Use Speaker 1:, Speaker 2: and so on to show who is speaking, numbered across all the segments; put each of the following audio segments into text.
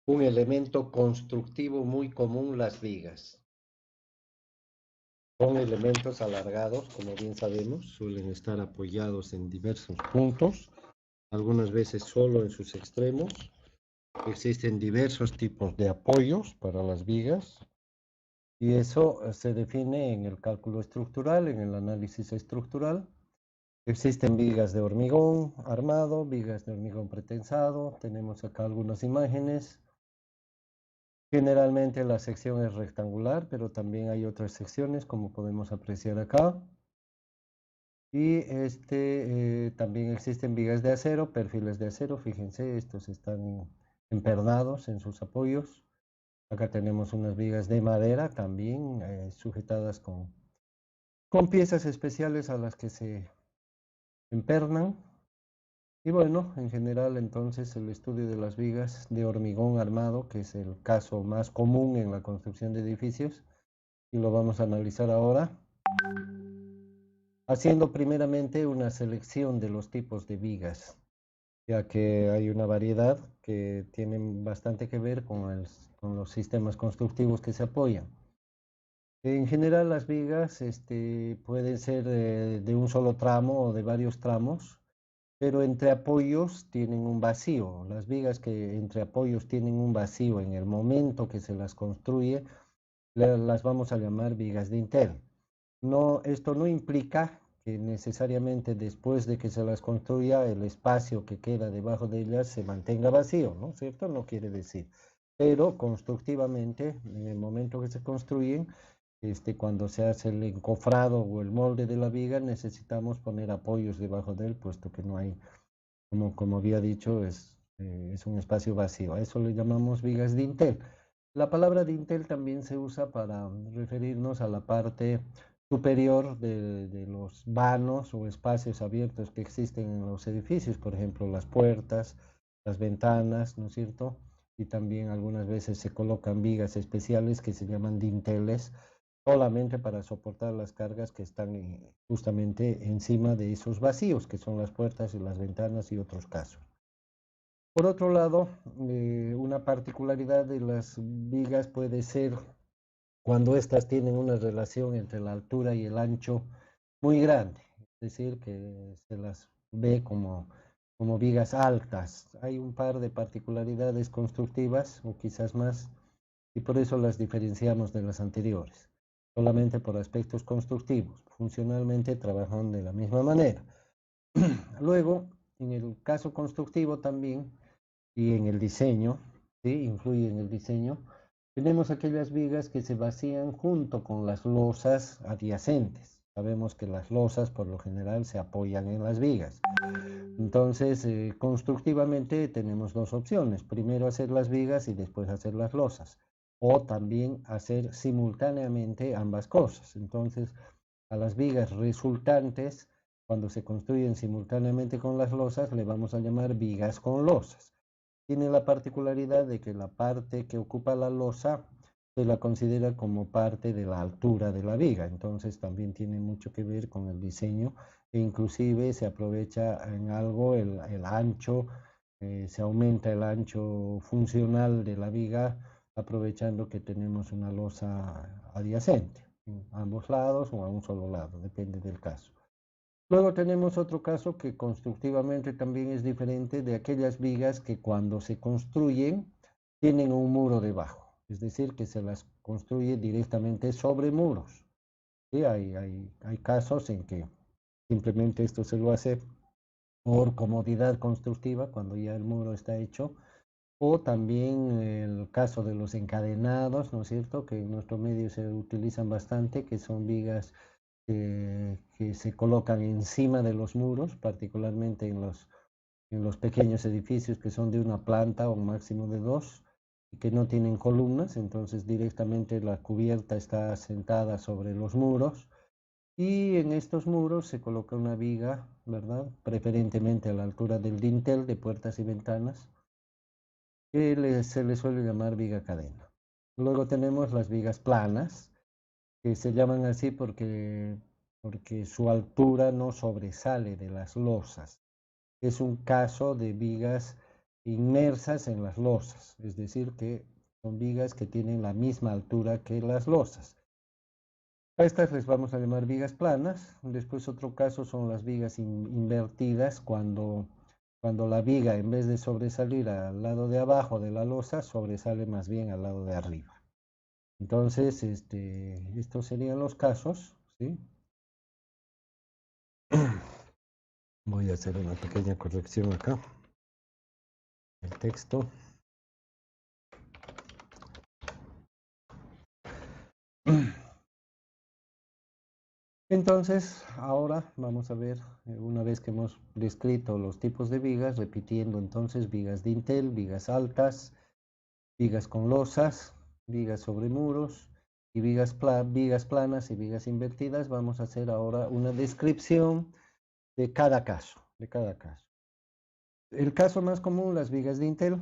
Speaker 1: Un elemento constructivo muy común, las vigas. Son elementos alargados, como bien sabemos, suelen estar apoyados en diversos puntos, algunas veces solo en sus extremos. Existen diversos tipos de apoyos para las vigas y eso se define en el cálculo estructural, en el análisis estructural. Existen vigas de hormigón armado, vigas de hormigón pretensado. Tenemos acá algunas imágenes. Generalmente la sección es rectangular, pero también hay otras secciones, como podemos apreciar acá. Y también existen vigas de acero, perfiles de acero. Fíjense, estos están empernados en sus apoyos. Acá tenemos unas vigas de madera también sujetadas con piezas especiales a las que se empernan. Y bueno, en general entonces el estudio de las vigas de hormigón armado, que es el caso más común en la construcción de edificios, y lo vamos a analizar ahora, haciendo primeramente una selección de los tipos de vigas, ya que hay una variedad que tienen bastante que ver con los sistemas constructivos que se apoyan. En general las vigas pueden ser de un solo tramo o de varios tramos, pero entre apoyos tienen un vacío. Las vigas que entre apoyos tienen un vacío en el momento que se las construye, las vamos a llamar vigas dintel. No, esto no implica que necesariamente después de que se las construya el espacio que queda debajo de ellas se mantenga vacío, ¿no es cierto? No quiere decir. Pero constructivamente, en el momento que se construyen, cuando se hace el encofrado o el molde de la viga, necesitamos poner apoyos debajo de él, puesto que no hay, como había dicho, es un espacio vacío. A eso le llamamos vigas dintel. La palabra dintel también se usa para referirnos a la parte superior de los vanos o espacios abiertos que existen en los edificios, por ejemplo, las puertas, las ventanas, ¿no es cierto? Y también algunas veces se colocan vigas especiales que se llaman dinteles, solamente para soportar las cargas que están justamente encima de esos vacíos, que son las puertas y las ventanas y otros casos. Por otro lado, una particularidad de las vigas puede ser cuando éstas tienen una relación entre la altura y el ancho muy grande, es decir, que se las ve como vigas altas. Hay un par de particularidades constructivas, o quizás más, y por eso las diferenciamos de las anteriores, solamente por aspectos constructivos. Funcionalmente trabajan de la misma manera. Luego, en el caso constructivo también, y en el diseño, ¿sí? Influye en el diseño. Tenemos aquellas vigas que se vacían junto con las losas adyacentes. Sabemos que las losas por lo general se apoyan en las vigas. Entonces, constructivamente tenemos dos opciones. Primero hacer las vigas y después hacer las losas. O también hacer simultáneamente ambas cosas. Entonces, a las vigas resultantes, cuando se construyen simultáneamente con las losas, le vamos a llamar vigas con losas. Tiene la particularidad de que la parte que ocupa la losa se la considera como parte de la altura de la viga, entonces también tiene mucho que ver con el diseño e inclusive se aprovecha en algo el ancho, se aumenta el ancho funcional de la viga aprovechando que tenemos una losa adyacente, a ambos lados o a un solo lado, depende del caso. Luego tenemos otro caso que constructivamente también es diferente de aquellas vigas que cuando se construyen tienen un muro debajo, es decir, que se las construye directamente sobre muros. ¿Sí? Hay casos en que simplemente esto se lo hace por comodidad constructiva cuando ya el muro está hecho, o también el caso de los encadenados, ¿no es cierto?, que en nuestro medio se utilizan bastante, que son vigas que se colocan encima de los muros, particularmente en los pequeños edificios que son de una planta o un máximo de dos y que no tienen columnas, entonces directamente la cubierta está asentada sobre los muros y en estos muros se coloca una viga, ¿verdad? Preferentemente a la altura del dintel de puertas y ventanas, que se le suele llamar viga cadena. Luego tenemos las vigas planas, que se llaman así porque su altura no sobresale de las losas. Es un caso de vigas inmersas en las losas, es decir, que son vigas que tienen la misma altura que las losas. A estas les vamos a llamar vigas planas. Después otro caso son las vigas invertidas, cuando la viga en vez de sobresalir al lado de abajo de la losa, sobresale más bien al lado de arriba. Entonces, estos serían los casos, ¿sí? Voy a hacer una pequeña corrección acá. El texto. Entonces, ahora vamos a ver, una vez que hemos descrito los tipos de vigas, repitiendo entonces vigas dintel, vigas altas, vigas con losas, vigas sobre muros y vigas planas y vigas invertidas, vamos a hacer ahora una descripción de cada caso, El caso más común, las vigas dintel,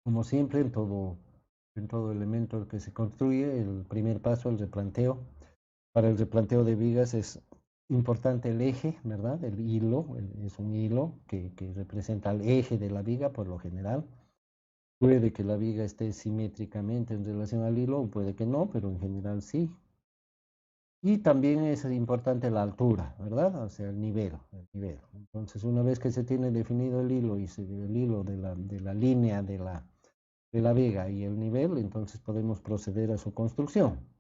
Speaker 1: como siempre en todo elemento que se construye, el primer paso, el replanteo. Para el replanteo de vigas es importante el eje, ¿verdad? El hilo, es un hilo que representa el eje de la viga por lo general. Puede que la viga esté simétricamente en relación al hilo, o puede que no, pero en general sí. Y también es importante la altura, ¿verdad? O sea, el nivel, el nivel. Entonces, una vez que se tiene definido el hilo y el hilo de la línea de la viga y el nivel, entonces podemos proceder a su construcción.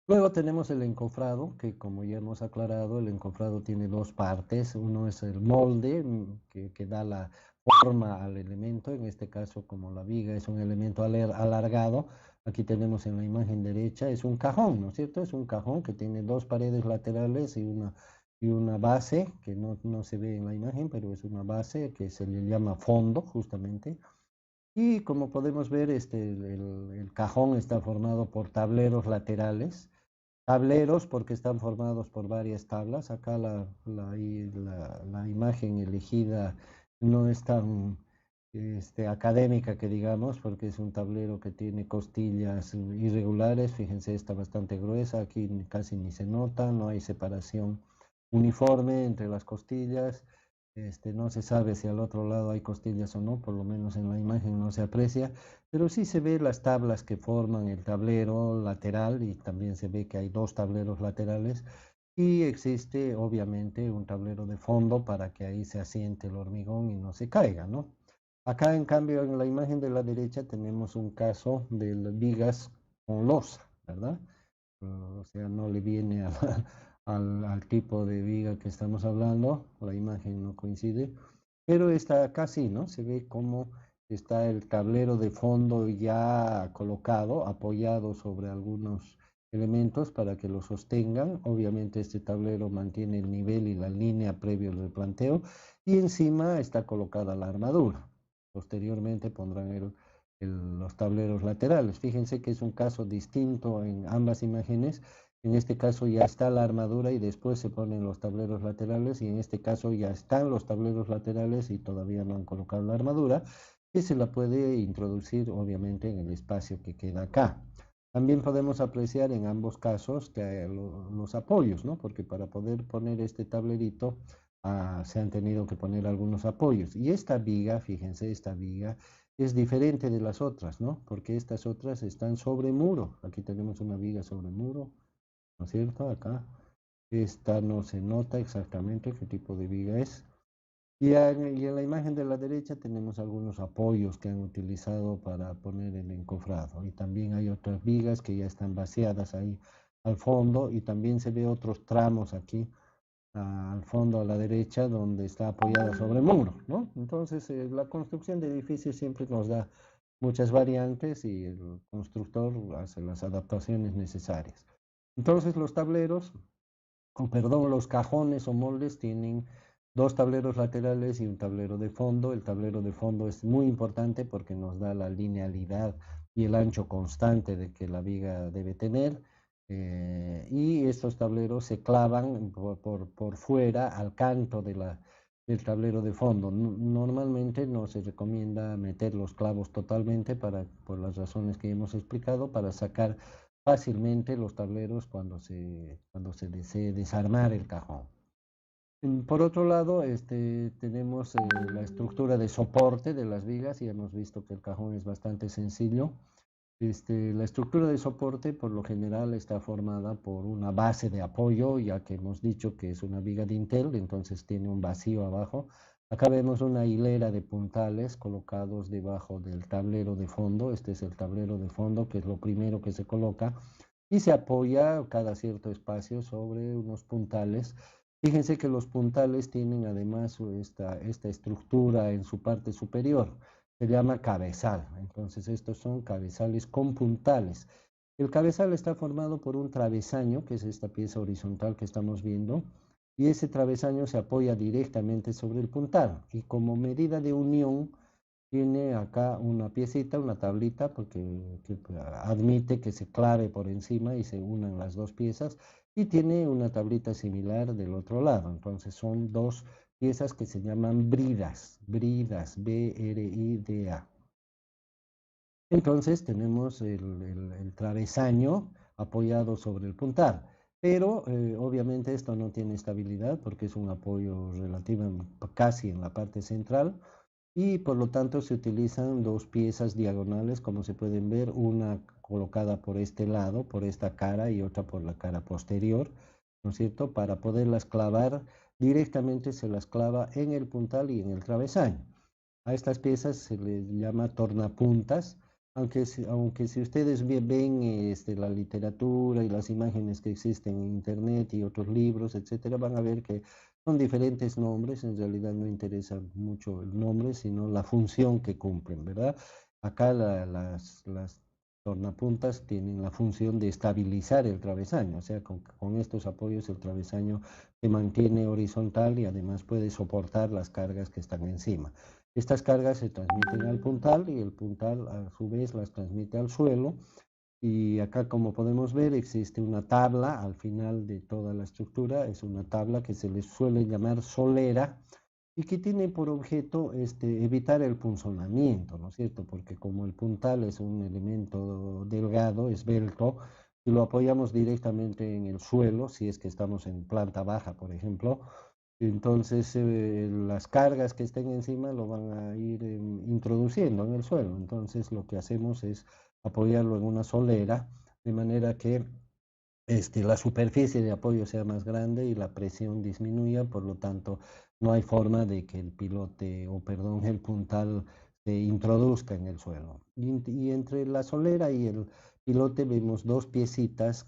Speaker 1: Luego tenemos el encofrado, que como ya hemos aclarado, el encofrado tiene dos partes. Uno es el molde, que da la forma al elemento. En este caso, como la viga es un elemento alargado, aquí tenemos en la imagen derecha, es un cajón, ¿no es cierto? Es un cajón que tiene dos paredes laterales y una base, que no se ve en la imagen, pero es una base que se le llama fondo, justamente. Y como podemos ver, el cajón está formado por tableros laterales. Tableros porque están formados por varias tablas. Acá la imagen elegida no es tan académica que digamos, porque es un tablero que tiene costillas irregulares. Fíjense, está bastante gruesa, aquí casi ni se nota, no hay separación uniforme entre las costillas. No se sabe si al otro lado hay costillas o no, por lo menos en la imagen no se aprecia, pero sí se ve las tablas que forman el tablero lateral y también se ve que hay dos tableros laterales y existe obviamente un tablero de fondo para que ahí se asiente el hormigón y no se caiga, ¿no? Acá en cambio en la imagen de la derecha tenemos un caso de las vigas con losa, ¿verdad? O sea, no le viene al tipo de viga que estamos hablando, la imagen no coincide, pero está acá sí, ¿no? Se ve cómo está el tablero de fondo ya colocado, apoyado sobre algunos elementos para que lo sostengan. Obviamente este tablero mantiene el nivel y la línea previo al replanteo y encima está colocada la armadura. Posteriormente pondrán los tableros laterales. Fíjense que es un caso distinto en ambas imágenes. En este caso ya está la armadura y después se ponen los tableros laterales y en este caso ya están los tableros laterales y todavía no han colocado la armadura, que se la puede introducir obviamente en el espacio que queda acá. También podemos apreciar en ambos casos que los apoyos, ¿no? Porque para poder poner este tablerito se han tenido que poner algunos apoyos. Y esta viga, fíjense, esta viga es diferente de las otras, ¿no? Porque estas otras están sobre muro. Aquí tenemos una viga sobre muro, ¿no es cierto? Acá. Esta no se nota exactamente qué tipo de viga es. Y en la imagen de la derecha tenemos algunos apoyos que han utilizado para poner el encofrado. Y también hay otras vigas que ya están vaciadas ahí al fondo y también se ve otros tramos aquí al fondo a la derecha donde está apoyada sobre muro, ¿no? Entonces la construcción de edificios siempre nos da muchas variantes y el constructor hace las adaptaciones necesarias. Entonces los tableros, o perdón, los cajones o moldes tienen dos tableros laterales y un tablero de fondo. El tablero de fondo es muy importante porque nos da la linealidad y el ancho constante de que la viga debe tener. Y estos tableros se clavan por fuera al canto del tablero de fondo. Normalmente no se recomienda meter los clavos totalmente por las razones que hemos explicado, para sacar fácilmente los tableros cuando se desee desarmar el cajón. Por otro lado, tenemos la estructura de soporte de las vigas y hemos visto que el cajón es bastante sencillo. La estructura de soporte por lo general está formada por una base de apoyo, ya que hemos dicho que es una viga dintel, entonces tiene un vacío abajo. Acá vemos una hilera de puntales colocados debajo del tablero de fondo. Este es el tablero de fondo, que es lo primero que se coloca y se apoya cada cierto espacio sobre unos puntales. Fíjense que los puntales tienen además esta estructura en su parte superior, se llama cabezal. Entonces estos son cabezales con puntales. El cabezal está formado por un travesaño, que es esta pieza horizontal que estamos viendo, y ese travesaño se apoya directamente sobre el puntal. Y como medida de unión, tiene acá una piecita, una tablita, porque admite que se clave por encima y se unan las dos piezas, y tiene una tablita similar del otro lado. Entonces son dos piezas que se llaman bridas, bridas, B-R-I-D-A. Entonces tenemos el travesaño apoyado sobre el puntal, pero obviamente esto no tiene estabilidad porque es un apoyo relativo casi en la parte central y por lo tanto se utilizan dos piezas diagonales, como se pueden ver, una colocada por este lado, por esta cara y otra por la cara posterior, ¿no es cierto? Para poderlas clavar directamente se las clava en el puntal y en el travesaño. A estas piezas se les llama tornapuntas, aunque si ustedes ven la literatura y las imágenes que existen en internet y otros libros, etcétera, van a ver que son diferentes nombres. En realidad no interesa mucho el nombre, sino la función que cumplen, ¿verdad? Acá las tornapuntas tienen la función de estabilizar el travesaño, o sea, con estos apoyos el travesaño se mantiene horizontal y además puede soportar las cargas que están encima. Estas cargas se transmiten al puntal y el puntal a su vez las transmite al suelo. Y acá, como podemos ver, existe una tabla al final de toda la estructura. Es una tabla que se le suele llamar solera y que tiene por objeto evitar el punzonamiento, ¿no es cierto? Porque como el puntal es un elemento delgado, esbelto, si lo apoyamos directamente en el suelo, si es que estamos en planta baja, por ejemplo, entonces las cargas que estén encima lo van a ir introduciendo en el suelo. Entonces lo que hacemos es apoyarlo en una solera de manera que la superficie de apoyo sea más grande y la presión disminuya, por lo tanto no hay forma de que el pilote, o perdón, el puntal se introduzca en el suelo. Y entre la solera y el pilote vemos dos piecitas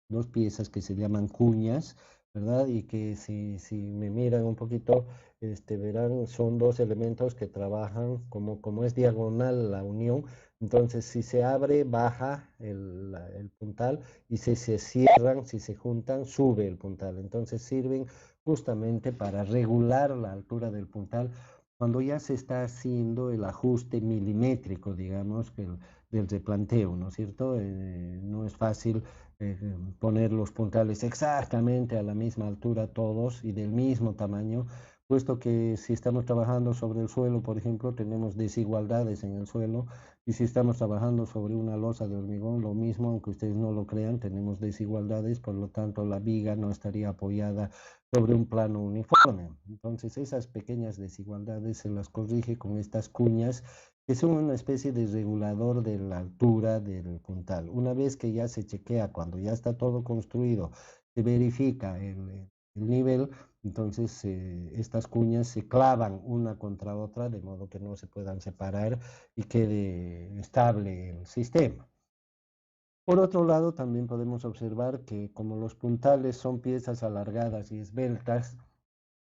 Speaker 1: dos piezas que se llaman cuñas, ¿verdad? Y que si me miran un poquito, verán, son dos elementos que trabajan como es diagonal la unión. Entonces, si se abre, baja el puntal y si se cierran, si se juntan, sube el puntal. Entonces, sirven justamente para regular la altura del puntal cuando ya se está haciendo el ajuste milimétrico, digamos, del replanteo, ¿no es cierto? No es fácil poner los puntales exactamente a la misma altura todos y del mismo tamaño, puesto que si estamos trabajando sobre el suelo, por ejemplo, tenemos desigualdades en el suelo y si estamos trabajando sobre una losa de hormigón, lo mismo, aunque ustedes no lo crean, tenemos desigualdades, por lo tanto la viga no estaría apoyada sobre un plano uniforme. Entonces esas pequeñas desigualdades se las corrige con estas cuñas que son una especie de regulador de la altura del puntal. Una vez que ya se chequea, cuando ya está todo construido, se verifica el nivel, entonces estas cuñas se clavan una contra otra de modo que no se puedan separar y quede estable el sistema. Por otro lado, también podemos observar que como los puntales son piezas alargadas y esbeltas,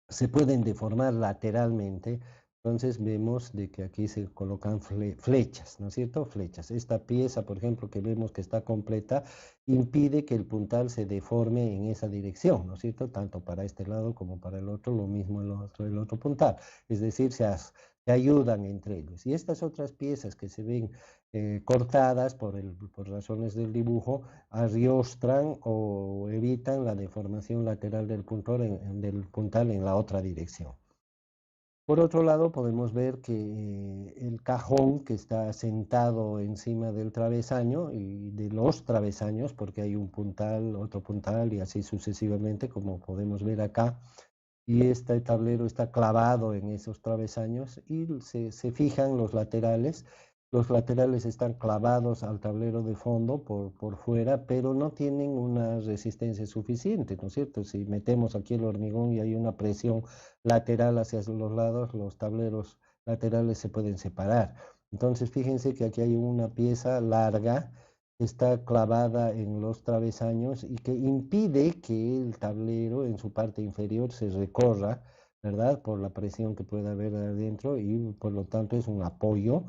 Speaker 1: se pueden deformar lateralmente. Entonces vemos de que aquí se colocan flechas, ¿no es cierto? Flechas. Esta pieza, por ejemplo, que vemos que está completa, impide que el puntal se deforme en esa dirección, ¿no es cierto? Tanto para este lado como para el otro, lo mismo el otro puntal. Es decir, se ayudan entre ellos. Y estas otras piezas que se ven cortadas por razones del dibujo, arriostran o evitan la deformación lateral del puntal del puntal en la otra dirección. Por otro lado, podemos ver que el cajón que está sentado encima del travesaño y de los travesaños, porque hay un puntal, otro puntal y así sucesivamente, como podemos ver acá, y este tablero está clavado en esos travesaños y se fijan los laterales están clavados al tablero de fondo por fuera, pero no tienen una resistencia suficiente, ¿no es cierto? Si metemos aquí el hormigón y hay una presión lateral hacia los lados, los tableros laterales se pueden separar. Entonces, fíjense que aquí hay una pieza larga, está clavada en los travesaños y que impide que el tablero en su parte inferior se recorra, ¿verdad? Por la presión que pueda haber adentro y por lo tanto es un apoyo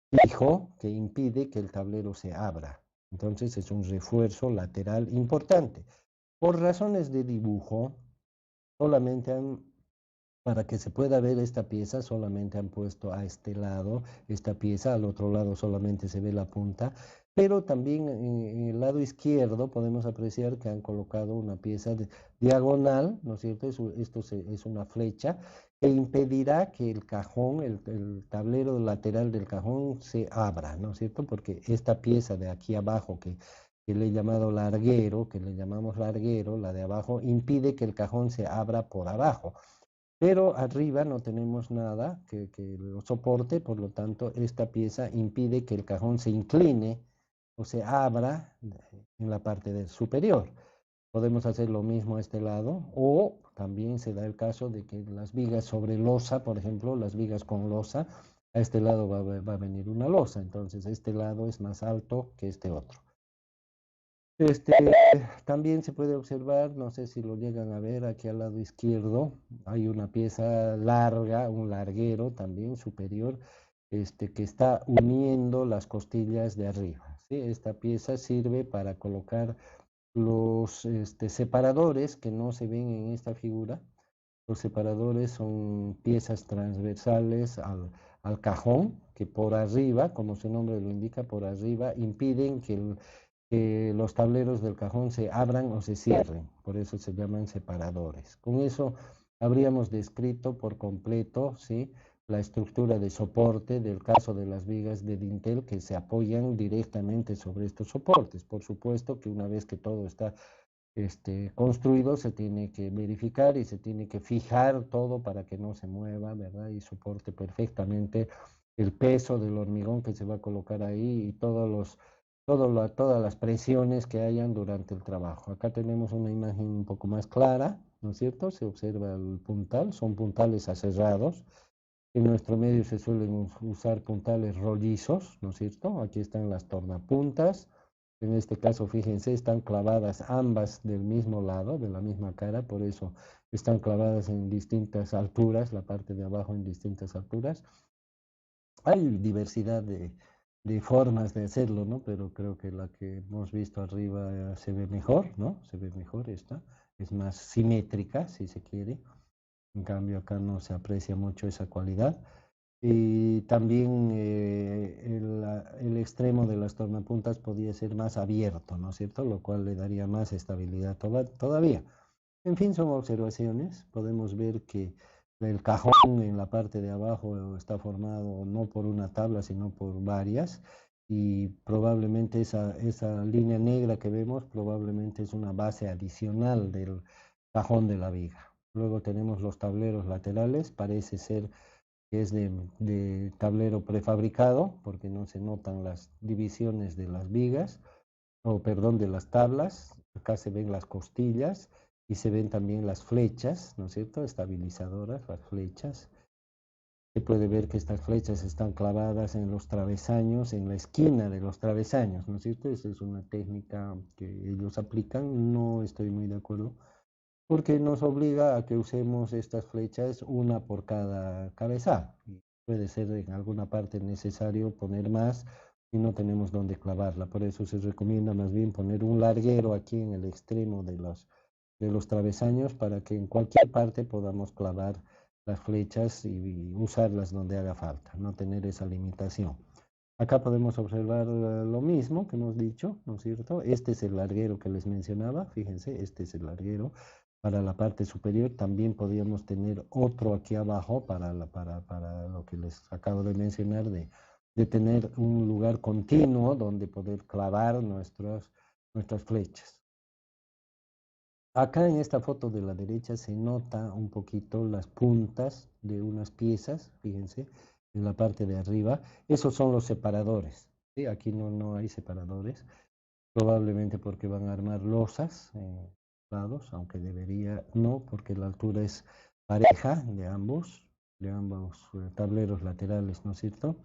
Speaker 1: fijo que impide que el tablero se abra. Entonces es un refuerzo lateral importante. Por razones de dibujo, solamente para que se pueda ver esta pieza, solamente han puesto a este lado esta pieza, al otro lado solamente se ve la punta, pero también en el lado izquierdo podemos apreciar que han colocado una pieza diagonal, ¿no es cierto? Es una flecha que impedirá que el cajón, el tablero lateral del cajón se abra, ¿no es cierto? Porque esta pieza de aquí abajo que le he llamado larguero, que le llamamos larguero, la de abajo, impide que el cajón se abra por abajo. Pero arriba no tenemos nada que lo soporte, por lo tanto, esta pieza impide que el cajón se incline o se abra en la parte del superior. Podemos hacer lo mismo a este lado, o también se da el caso de que las vigas sobre losa, por ejemplo, las vigas con losa, a este lado va a venir una losa, entonces este lado es más alto que este otro. Este, también se puede observar, no sé si lo llegan a ver, aquí al lado izquierdo hay una pieza larga, un larguero también superior, que está uniendo las costillas de arriba, ¿sí? Esta pieza sirve para colocar los separadores que no se ven en esta figura. Los separadores son piezas transversales al cajón, que por arriba, como su nombre lo indica, por arriba impiden que los tableros del cajón se abran o se cierren, por eso se llaman separadores. Con eso habríamos descrito por completo, ¿sí?, la estructura de soporte del caso de las vigas de dintel que se apoyan directamente sobre estos soportes. Por supuesto que una vez que todo está construido se tiene que verificar y se tiene que fijar todo para que no se mueva, ¿verdad? Y soporte perfectamente el peso del hormigón que se va a colocar ahí y todas las presiones que hayan durante el trabajo. Acá tenemos una imagen un poco más clara, ¿no es cierto? Se observa el puntal, son puntales aserrados. En nuestro medio se suelen usar puntales rollizos, ¿no es cierto? Aquí están las tornapuntas. En este caso, fíjense, están clavadas ambas del mismo lado, de la misma cara, por eso están clavadas en distintas alturas, la parte de abajo en distintas alturas. Hay diversidad de formas de hacerlo, ¿no? Pero creo que la que hemos visto arriba se ve mejor, ¿no? Se ve mejor esta, es más simétrica, si se quiere. En cambio, acá no se aprecia mucho esa cualidad. Y también el extremo de las tornapuntas podría ser más abierto, ¿no es cierto? Lo cual le daría más estabilidad todavía. En fin, son observaciones. Podemos ver que el cajón en la parte de abajo está formado no por una tabla, sino por varias. Y probablemente esa línea negra que vemos probablemente es una base adicional del cajón de la viga. Luego tenemos los tableros laterales. Parece ser que es de tablero prefabricado, porque no se notan las divisiones de las vigas, o perdón, de las tablas. Acá se ven las costillas y se ven también las flechas, ¿no es cierto? Estabilizadoras, las flechas. Se puede ver que estas flechas están clavadas en los travesaños, en la esquina de los travesaños, ¿no es cierto? Esa es una técnica que ellos aplican, no estoy muy de acuerdo porque nos obliga a que usemos estas flechas una por cada cabezal. Y puede ser en alguna parte necesario poner más y no tenemos dónde clavarla. Por eso se recomienda más bien poner un larguero aquí en el extremo de los travesaños para que en cualquier parte podamos clavar las flechas y usarlas donde haga falta, no tener esa limitación. Acá podemos observar lo mismo que hemos dicho, ¿no es cierto? Este es el larguero que les mencionaba, fíjense, este es el larguero. para la parte superior. También podríamos tener otro aquí abajo para lo que les acabo de mencionar, de tener un lugar continuo donde poder clavar nuestras flechas. Acá en esta foto de la derecha se nota un poquito las puntas de unas piezas, fíjense, en la parte de arriba. Esos son los separadores, ¿sí? Aquí no hay separadores, probablemente porque van a armar losas en lados, aunque debería no, porque la altura es pareja de ambos tableros laterales, ¿no es cierto?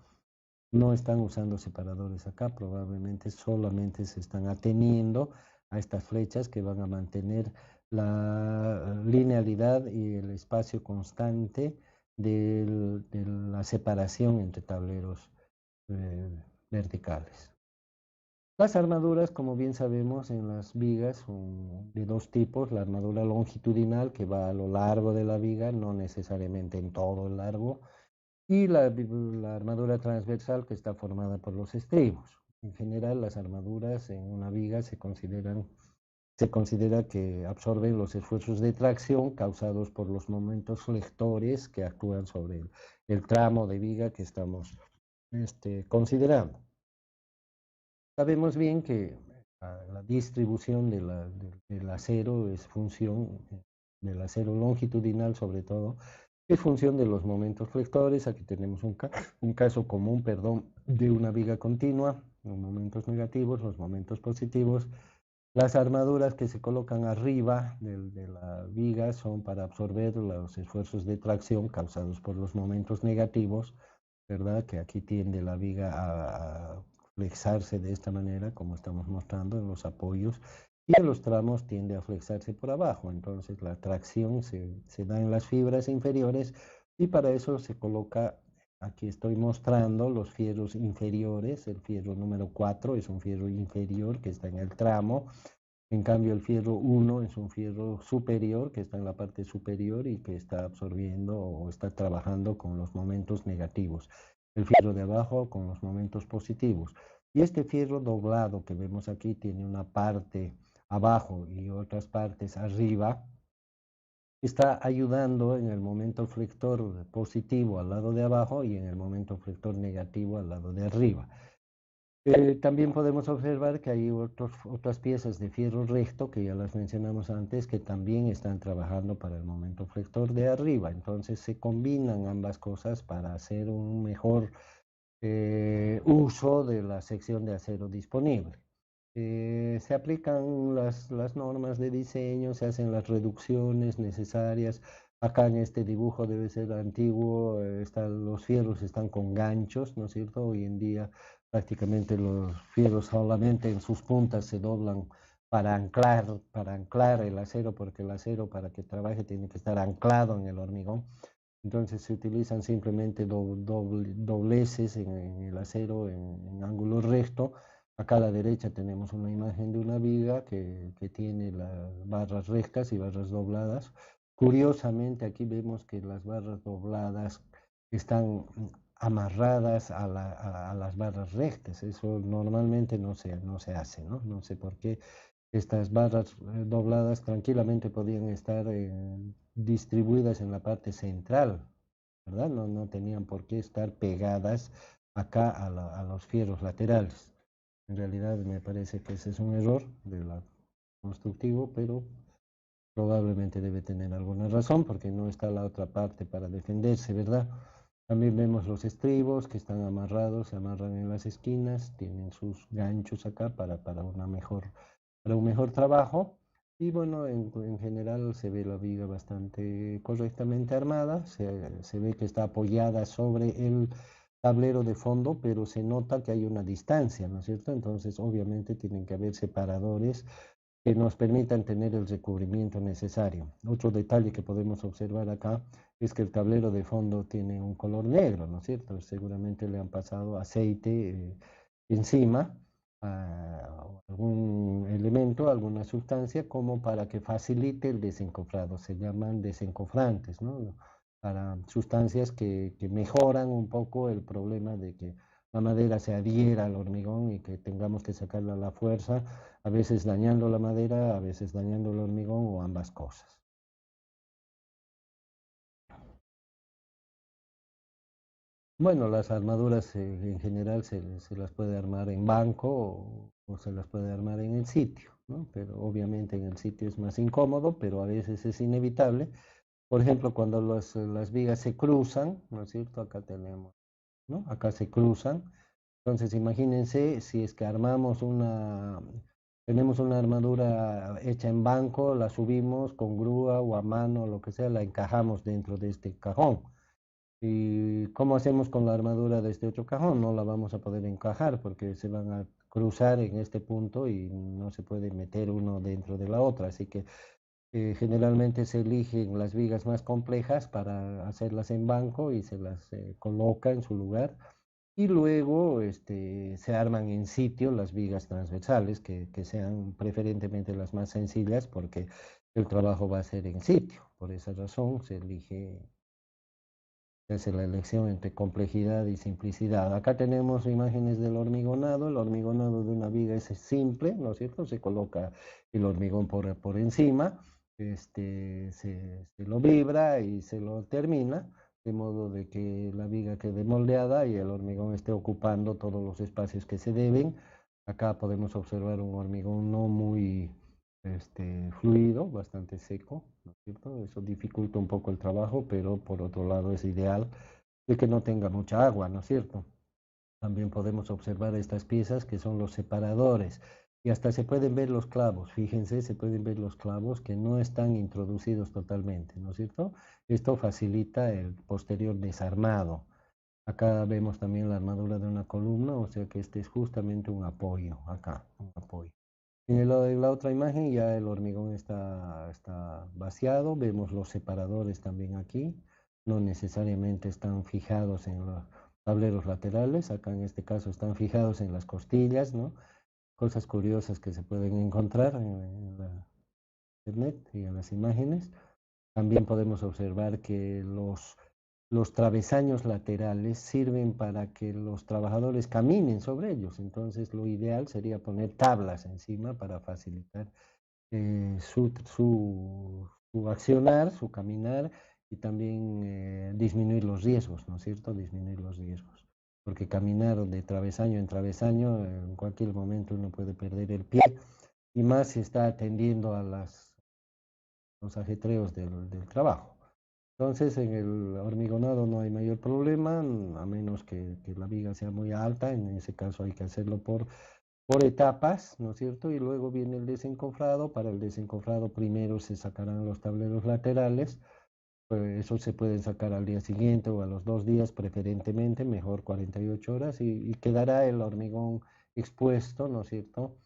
Speaker 1: No están usando separadores acá, probablemente solamente se están ateniendo a estas flechas que van a mantener la linealidad y el espacio constante de la separación entre tableros eh, verticales. Las armaduras, como bien sabemos, en las vigas son de dos tipos: la armadura longitudinal, que va a lo largo de la viga, no necesariamente en todo el largo, y la armadura transversal, que está formada por los estribos. En general, las armaduras en una viga se considera que absorben los esfuerzos de tracción causados por los momentos flectores que actúan sobre el tramo de viga que estamos considerando. Sabemos bien que la distribución del acero es función del acero longitudinal, sobre todo, es función de los momentos flectores. Aquí tenemos un caso común, perdón, de una viga continua, los momentos negativos, los momentos positivos. Las armaduras que se colocan arriba de la viga son para absorber los esfuerzos de tracción causados por los momentos negativos, ¿verdad? Que aquí tiende la viga a flexarse de esta manera, como estamos mostrando en los apoyos, y en los tramos tiende a flexarse por abajo. Entonces la tracción se da en las fibras inferiores, y para eso se coloca, aquí estoy mostrando los fierros inferiores. El fierro número 4 es un fierro inferior que está en el tramo. En cambio, el fierro 1 es un fierro superior que está en la parte superior y que está absorbiendo o está trabajando con los momentos negativos. El fierro de abajo con los momentos positivos. Y este fierro doblado que vemos aquí tiene una parte abajo y otras partes arriba. Está ayudando en el momento flector positivo al lado de abajo y en el momento flector negativo al lado de arriba. También podemos observar que hay otras piezas de fierro recto, que ya las mencionamos antes, que también están trabajando para el momento flector de arriba. Entonces se combinan ambas cosas para hacer un mejor uso de la sección de acero disponible. Se aplican las normas de diseño, se hacen las reducciones necesarias. Acá en este dibujo debe ser antiguo, los fierros están con ganchos, ¿no es cierto? Hoy en día prácticamente los fierros solamente en sus puntas se doblan para anclar el acero, porque el acero, para que trabaje, tiene que estar anclado en el hormigón. Entonces se utilizan simplemente dobleces en el acero en ángulo recto. Acá a la derecha tenemos una imagen de una viga que tiene las barras rectas y barras dobladas. Curiosamente, aquí vemos que las barras dobladas están amarradas a las barras rectas. Eso normalmente no se hace, ¿no? No sé por qué. Estas barras dobladas tranquilamente podían estar distribuidas en la parte central, ¿verdad? No tenían por qué estar pegadas acá a los fierros laterales. En realidad me parece que ese es un error de la constructivo, pero probablemente debe tener alguna razón, porque no está la otra parte para defenderse, ¿verdad? También vemos los estribos que están amarrados, se amarran en las esquinas, tienen sus ganchos acá para un mejor trabajo. Y bueno, en general se ve la viga bastante correctamente armada, se ve que está apoyada sobre el tablero de fondo, pero se nota que hay una distancia, ¿no es cierto? Entonces, obviamente tienen que haber separadores que nos permitan tener el recubrimiento necesario. Otro detalle que podemos observar acá es que el tablero de fondo tiene un color negro, ¿no es cierto? Seguramente le han pasado aceite encima, algún elemento, alguna sustancia, como para que facilite el desencofrado. Se llaman desencofrantes, ¿no? Para sustancias que mejoran un poco el problema de que la madera se adhiera al hormigón y que tengamos que sacarla a la fuerza, a veces dañando la madera, a veces dañando el hormigón, o ambas cosas. Bueno, las armaduras en general se las puede armar en banco o se las puede armar en el sitio, ¿no? Pero obviamente en el sitio es más incómodo, pero a veces es inevitable. Por ejemplo, cuando las vigas se cruzan, ¿no es cierto? Acá tenemos, ¿no? Acá se cruzan. Entonces, imagínense si es que tenemos una armadura hecha en banco, la subimos con grúa o a mano, lo que sea, la encajamos dentro de este cajón. ¿Y cómo hacemos con la armadura de este otro cajón? No la vamos a poder encajar porque se van a cruzar en este punto y no se puede meter uno dentro de la otra. Así que generalmente se eligen las vigas más complejas para hacerlas en banco y se las coloca en su lugar. Y luego se arman en sitio las vigas transversales, que sean preferentemente las más sencillas porque el trabajo va a ser en sitio. Por esa razón se hace la elección entre complejidad y simplicidad. Acá tenemos imágenes del hormigonado. El hormigonado de una viga es simple, ¿no es cierto? Se coloca el hormigón por encima, se lo vibra y se lo termina, de modo de que la viga quede moldeada y el hormigón esté ocupando todos los espacios que se deben. Acá podemos observar un hormigón no muy fluido, bastante seco, ¿no es cierto? Eso dificulta un poco el trabajo, pero por otro lado es ideal de que no tenga mucha agua, ¿no es cierto? También podemos observar estas piezas que son los separadores y hasta se pueden ver los clavos, fíjense, se pueden ver los clavos que no están introducidos totalmente, ¿no es cierto? Esto facilita el posterior desarmado. Acá vemos también la armadura de una columna, o sea que este es justamente un apoyo, acá, un apoyo. En la otra imagen ya el hormigón está vaciado, vemos los separadores también aquí, no necesariamente están fijados en los tableros laterales, acá en este caso están fijados en las costillas, ¿no? Cosas curiosas que se pueden encontrar en la internet y en las imágenes. También podemos observar que los travesaños laterales sirven para que los trabajadores caminen sobre ellos. Entonces, lo ideal sería poner tablas encima para facilitar su accionar, su caminar y también disminuir los riesgos, ¿no es cierto? Disminuir los riesgos. Porque caminar de travesaño en travesaño, en cualquier momento uno puede perder el pie y más si está atendiendo a los ajetreos del trabajo. Entonces, en el hormigonado no hay mayor problema, a menos que la viga sea muy alta. En ese caso hay que hacerlo por etapas, ¿no es cierto? Y luego viene el desencofrado. Para el desencofrado primero se sacarán los tableros laterales. Pues eso se pueden sacar al día siguiente o a los 2 días, preferentemente, mejor 48 horas, y quedará el hormigón expuesto, ¿no es cierto?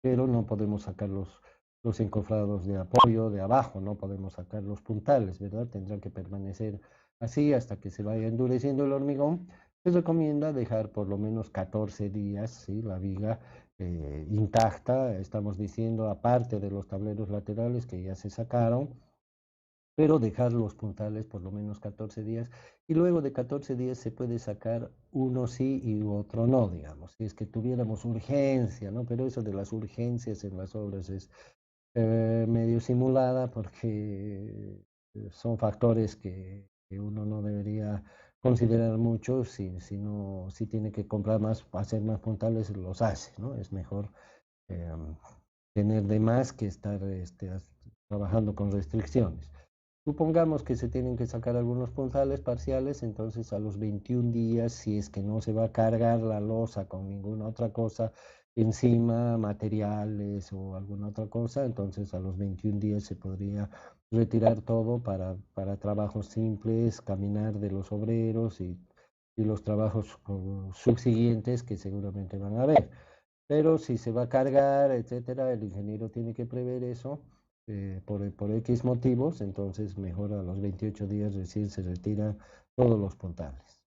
Speaker 1: Pero no podemos sacar los encofrados de apoyo de abajo, no podemos sacar los puntales, ¿verdad? Tendrán que permanecer así hasta que se vaya endureciendo el hormigón. Se recomienda dejar por lo menos 14 días, ¿sí? La viga intacta, estamos diciendo, aparte de los tableros laterales que ya se sacaron, pero dejar los puntales por lo menos 14 días y luego de 14 días se puede sacar uno sí y otro no, digamos, si es que tuviéramos urgencia, ¿no? Pero eso de las urgencias en las obras es medio simulada porque son factores que uno no debería considerar mucho, si tiene que comprar más, hacer más puntales, los hace, ¿no? Es mejor eh, tener de más que estar trabajando con restricciones. Supongamos que se tienen que sacar algunos puntales parciales, entonces a los 21 días, si es que no se va a cargar la losa con ninguna otra cosa encima, materiales o alguna otra cosa, entonces a los 21 días se podría retirar todo para trabajos simples, caminar de los obreros y los trabajos subsiguientes que seguramente van a haber. Pero si se va a cargar, etcétera, el ingeniero tiene que prever eso por X motivos, entonces mejor a los 28 días recién se retiran todos los puntales.